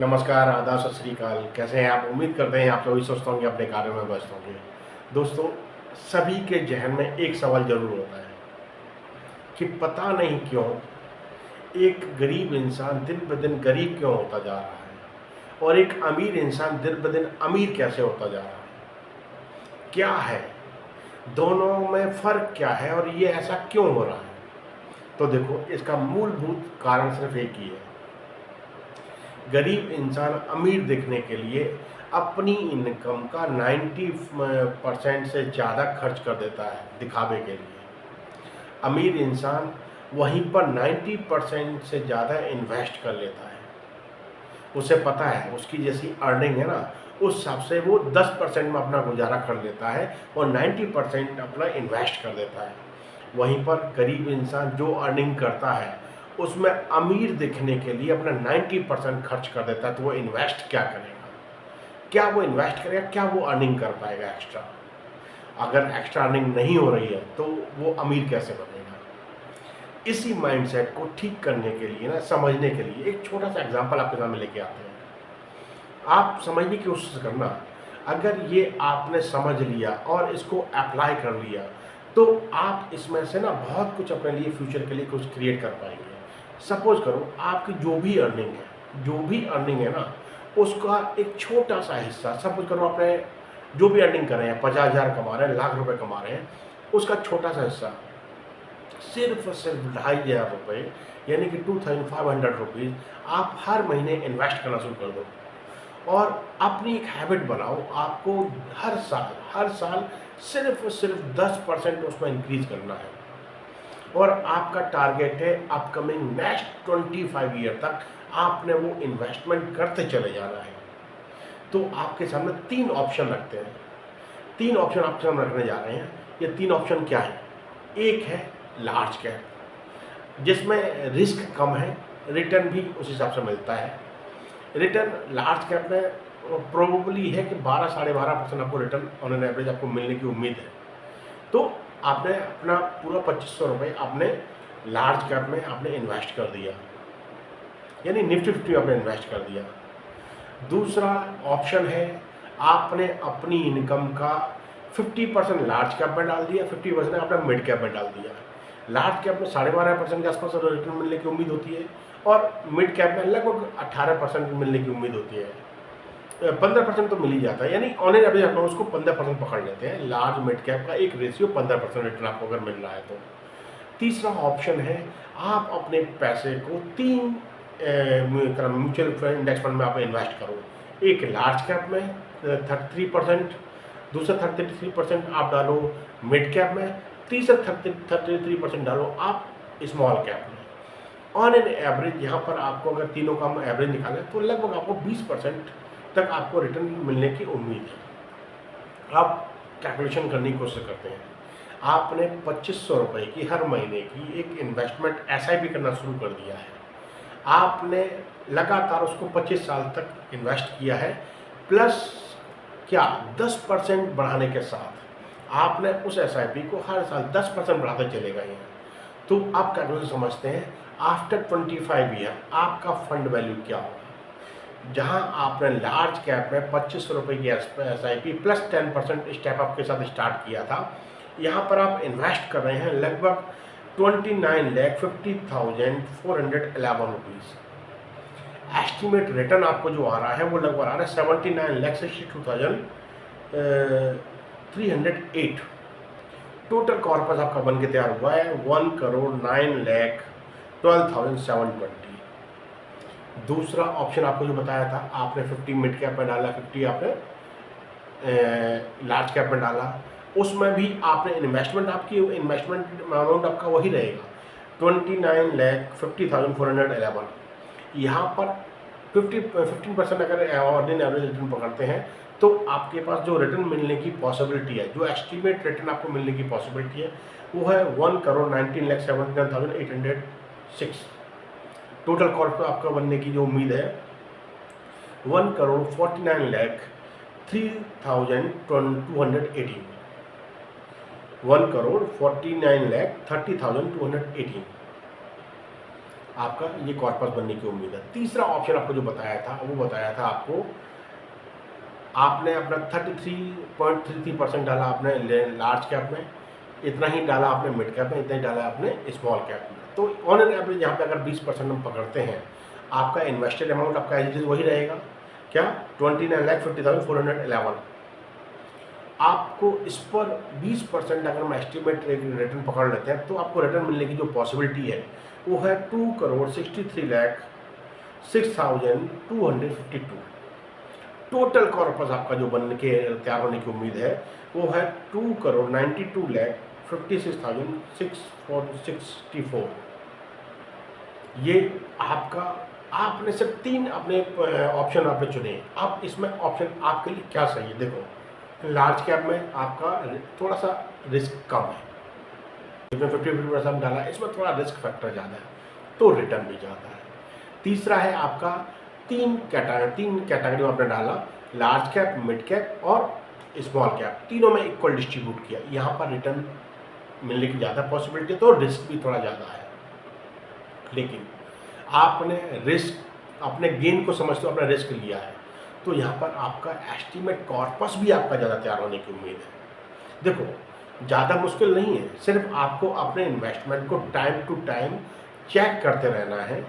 नमस्कार, आदाब, सत श्री अकाल। कैसे हैं आप? उम्मीद करते हैं आप सभी स्वस्थ होंगे, अपने कार्यों में व्यस्त होंगे। दोस्तों, सभी के ज़हन में एक सवाल ज़रूर होता है कि पता नहीं क्यों एक गरीब इंसान दिन-ब-दिन गरीब क्यों होता जा रहा है और एक अमीर इंसान दिन-ब-दिन अमीर कैसे होता जा रहा है? क्या है? दोनों में फ़र्क क्या है और ये ऐसा क्यों हो रहा है? तो देखो, इसका मूलभूत कारण सिर्फ़ एक ही है। गरीब इंसान अमीर दिखने के लिए अपनी इनकम का 90% से ज़्यादा खर्च कर देता है दिखावे के लिए। अमीर इंसान वहीं पर 90% से ज़्यादा इन्वेस्ट कर लेता है। उसे पता है उसकी जैसी अर्निंग है ना, उस हिसाब से वो 10% में अपना गुजारा कर लेता है और 90% अपना इन्वेस्ट कर देता है। वहीं पर गरीब इंसान जो अर्निंग करता है उसमें अमीर दिखने के लिए अपना 90% खर्च कर देता है। तो वो इन्वेस्ट क्या करेगा? क्या वो इन्वेस्ट करेगा? क्या वो अर्निंग कर पाएगा एक्स्ट्रा? अगर एक्स्ट्रा अर्निंग नहीं हो रही है तो वो अमीर कैसे बनेगा? इसी माइंडसेट को ठीक करने के लिए ना, समझने के लिए एक छोटा सा एग्जांपल आपके सामने लेके आते हैं। आप समझने की कोशिश करना, अगर ये आपने समझ लिया और इसको अप्लाई कर लिया तो आप इसमें से ना बहुत कुछ अपने लिए फ्यूचर के लिए कुछ क्रिएट कर पाएंगे। सपोज करो आपकी जो भी अर्निंग है ना, उसका एक छोटा सा हिस्सा, सपोज करो आपने जो भी अर्निंग कर रहे हैं, 50,000 कमा रहे हैं, लाख रुपए कमा रहे हैं, उसका छोटा सा हिस्सा सिर्फ और सिर्फ 2,500 रुपये, यानी कि 2,500 रुपीज़ आप हर महीने इन्वेस्ट करना शुरू कर दो और अपनी एक हैबिट बनाओ। आपको हर साल सिर्फ और सिर्फ 10% उसमें इंक्रीज करना है और आपका टारगेट है अपकमिंग नेक्स्ट 25 ईयर तक आपने वो इन्वेस्टमेंट करते चले जाना है। तो आपके सामने 3 ऑप्शन रखते हैं, 3 ऑप्शन आपके सामने रखने जा रहे हैं। ये 3 ऑप्शन क्या है? एक है लार्ज कैप, जिसमें रिस्क कम है, रिटर्न भी उस हिसाब से मिलता है। रिटर्न लार्ज कैप में प्रोबेबली है कि 12 साढ़े 12% आपको रिटर्न ऑन एन एवरेज आपको मिलने की उम्मीद है। तो आपने अपना पूरा 2500 रुपये आपने लार्ज कैप में आपने इन्वेस्ट कर दिया, यानी निफ्टी 50 आपने इन्वेस्ट कर दिया। दूसरा ऑप्शन है, आपने अपनी इनकम का 50% लार्ज कैप में डाल दिया, 50% आपने मिड कैप में डाल दिया। लार्ज कैप में 12.5% के आसपास रिटर्न मिलने की उम्मीद होती है और मिड कैप में लगभग 18% मिलने की उम्मीद होती है। 15% तो मिल ही जाता है, यानी ऑन एन एवरेज आप उसको 15% पकड़ लेते हैं। लार्ज मिड कैप का एक रेशियो 15% रिटर्न आपको अगर मिल रहा है तो। तीसरा ऑप्शन है, आप अपने पैसे को 3 म्यूचुअल फंड इंडेक्स फंड में आप इन्वेस्ट करो। एक लार्ज कैप में 33%, दूसरा 33% आप डालो मिड कैप में, तीसरा 33% डालो आप स्मॉल कैप में। ऑन एन एवरेज यहाँ पर आपको अगर तीनों का हम एवरेज निकालें तो लगभग आपको 20% तक आपको रिटर्न मिलने की उम्मीद है। आप कैलकुलेशन करने की कोशिश करते हैं। आपने 2500 रुपये की हर महीने की एक इन्वेस्टमेंट SIP करना शुरू कर दिया है। आपने लगातार उसको 25 साल तक इन्वेस्ट किया है, प्लस क्या 10% बढ़ाने के साथ आपने उस SIP को हर साल 10% बढ़ाते चले गए हैं। तो आप कैलकुलेशन समझते हैं, आफ्टर 25 ईयर आपका फंड वैल्यू क्या होगा। जहां आपने लार्ज कैप में 2500 रुपये की SIP प्लस 10% स्टेप अप के साथ स्टार्ट किया था, यहाँ पर आप इन्वेस्ट कर रहे हैं लगभग 29,50,411 रुपीज़। एस्टिमेट रिटर्न आपको जो आ रहा है वो लगभग आ रहा है 79,62,308। टोटल कॉर्पस आपका बन के तैयार हुआ है 1,09,12,720। दूसरा ऑप्शन आपको जो बताया था, आपने 50 मिड कैप में डाला, 50 आपने लार्ज कैप में डाला, उसमें भी आपने इन्वेस्टमेंट अमाउंट आपका वही रहेगा 29,50,411। यहाँ पर 15% अगर ऑर्डिनरी एवरेज रिटर्न पकड़ते हैं तो आपके पास जो रिटर्न मिलने की पॉसिबिलिटी है, जो एस्टिमेट रिटर्न आपको मिलने की पॉसिबिलिटी है, वो है 1,19,79,806। टोटल कॉस्ट आपका बनने की जो उम्मीद है 1,49,03,218। 1,49,30,218। आपका ये कॉर्पस बनने की उम्मीद है। तीसरा ऑप्शन आपको जो बताया था वो बताया था आपको, आपने अपना 33.33% डाला आपने लार्ज कैप में, इतना ही डाला आपने मिड कैप में, इतना ही डाला आपने स्मॉल कैप में। तो ऑन एन एवरेज यहाँ पे अगर 20% हम पकड़ते हैं, आपका इन्वेस्टेड अमाउंट आपका एज इट इज वही रहेगा, क्या 29,50,411। आपको इस पर 20% अगर हम एस्टिमेट रिटर्न पकड़ लेते हैं तो आपको रिटर्न मिलने की जो पॉसिबिलिटी है वो है 2,63,06,252। टोटल कॉर्पस आपका जो बन के तैयार होने की उम्मीद है वो है 2,92,56,664। ये आपका, आपने सिर्फ 3 अपने ऑप्शन आपने चुने। अब इसमें ऑप्शन आपके लिए क्या सही है? देखो, लार्ज कैप में आपका थोड़ा सा रिस्क कम है, इसमें 50% डाला, इसमें थोड़ा रिस्क फैक्टर ज़्यादा है तो रिटर्न भी ज़्यादा है। तीसरा है आपका 3 कैटेगरी में आपने डाला, लार्ज कैप, मिड कैप और स्मॉल कैप, तीनों में इक्वल डिस्ट्रीब्यूट किया। यहाँ पर रिटर्न मिलने की ज़्यादा पॉसिबिलिटी तो रिस्क भी थोड़ा ज़्यादा है, लेकिन आपने रिस्क, अपने गेन को समझते हो, अपना रिस्क लिया है तो यहाँ पर आपका एस्टीमेट कॉर्पस भी आपका ज़्यादा तैयार होने की उम्मीद है। देखो, ज़्यादा मुश्किल नहीं है, सिर्फ आपको अपने इन्वेस्टमेंट को टाइम टू टाइम चेक करते रहना है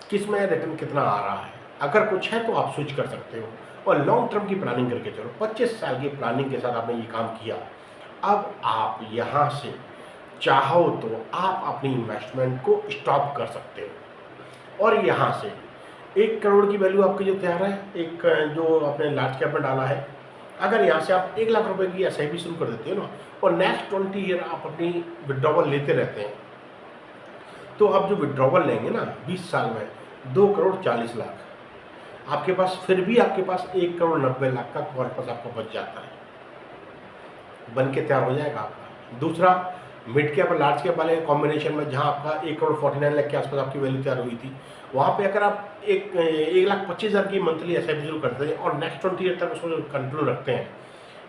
किस में रिटर्न कितना आ रहा है। अगर कुछ है तो आप स्विच कर सकते हो और लॉन्ग टर्म की प्लानिंग करके चलो। 25 साल की प्लानिंग के साथ आपने ये काम किया, अब आप यहाँ से चाहो तो आप अपनी इन्वेस्टमेंट को स्टॉप कर सकते हो और यहाँ से 1 करोड़ की वैल्यू आपकी जो तैयार है, एक जो आपने लार्ज कैप में डाला है, अगर यहाँ से आप 1 लाख रुपए की SIP शुरू कर देते हो ना और नेक्स्ट 20 ईयर आप अपनी विड्रॉवल लेते रहते हैं, तो आप जो विड्रॉवल लेंगे ना 20 साल में 2,40,00,000 आपके पास, फिर भी आपके पास 1,90,00,000 का कॉर्पस आपको बच जाता है, बन के तैयार हो जाएगा आपका। दूसरा, मिड कैप और लार्ज कैप वाले कॉम्बिनेशन में जहां आपका 1,49,00,000 के आसपास आपकी वैल्यू तैयार हुई थी, वहां पे अगर आप 1,25,000 की मंथली SIP शुरू करते हैं और नेक्स्ट 20 ईयर तक उसको कंटिन्यू रखते हैं,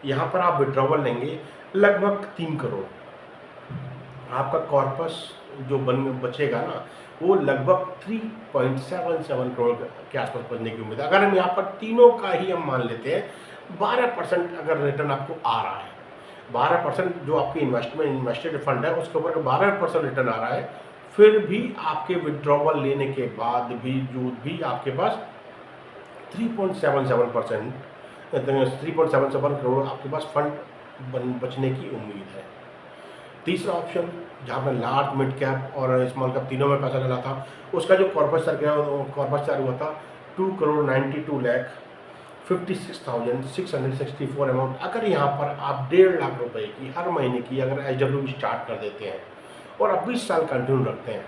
यहाँ पर आप विड्रॉवल लेंगे लगभग 3 करोड़, आपका कॉर्पस जो बचेगा ना वो लगभग 3.77 करोड़ के आसपास बचने की उम्मीद है। अगर हम यहाँ पर तीनों का ही हम मान लेते हैं 12% अगर रिटर्न आपको आ रहा है, 12% जो आपकी इन्वेस्टेड फंड है उसके ऊपर 12% रिटर्न आ रहा है, फिर भी आपके विड्रॉवल लेने के बाद भी आपके पास 3.77 करोड़ आपके पास फंड बचने की उम्मीद है। तीसरा ऑप्शन जहाँ पर लार्ज, मिड कैप और स्मॉल कैप तीनों में पैसा डला था, उसका जो कॉर्पस तैयार हुआ था 2,92,56,664 अमाउंट। अगर यहाँ पर आप 1.5 लाख रुपए की हर महीने की अगर SWP स्टार्ट कर देते हैं और अब 20 साल कंटिन्यू रखते हैं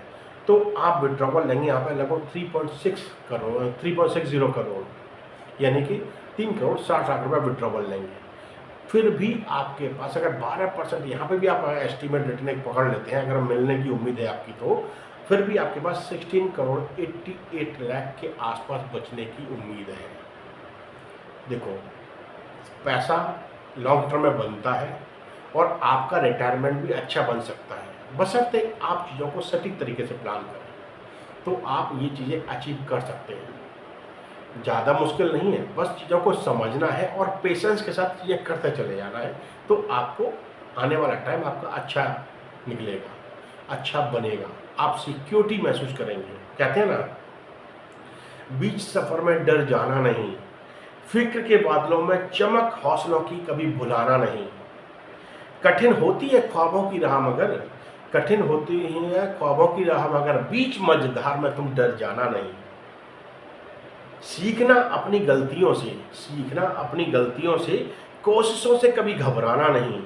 तो आप विड्रॉवल लेंगे यहाँ पर लगभग 3.60 करोड़, यानी कि 3,60,00,000 रुपये विड्रॉवल लेंगे। फिर भी आपके पास अगर 12% यहाँ पे भी आप एस्टीमेट रिटर्न पकड़ लेते हैं, अगर मिलने की उम्मीद है आपकी, तो फिर भी आपके पास 16,88,00,000 के आसपास बचने की उम्मीद है। देखो, पैसा लॉन्ग टर्म में बनता है और आपका रिटायरमेंट भी अच्छा बन सकता है, बशर्ते आप चीज़ों को सटीक तरीके से प्लान करें तो आप ये चीज़ें अचीव कर सकते हैं। ज़्यादा मुश्किल नहीं है, बस चीज़ों को समझना है और पेशेंस के साथ चीज़ें करते चले जाना है, तो आपको आने वाला टाइम आपका अच्छा निकलेगा, अच्छा बनेगा, आप सिक्योरिटी महसूस करेंगे। कहते हैं ना, बीच सफ़र में डर जाना नहीं, फिक्र के बादलों में चमक हौसलों की कभी भुलाना नहीं। कठिन होती है ख्वाबों की राह मगर, कठिन होती है ख्वाबों की राह मगर, बीच मझधार में तुम डर जाना नहीं। सीखना अपनी गलतियों से, कोशिशों से कभी घबराना नहीं।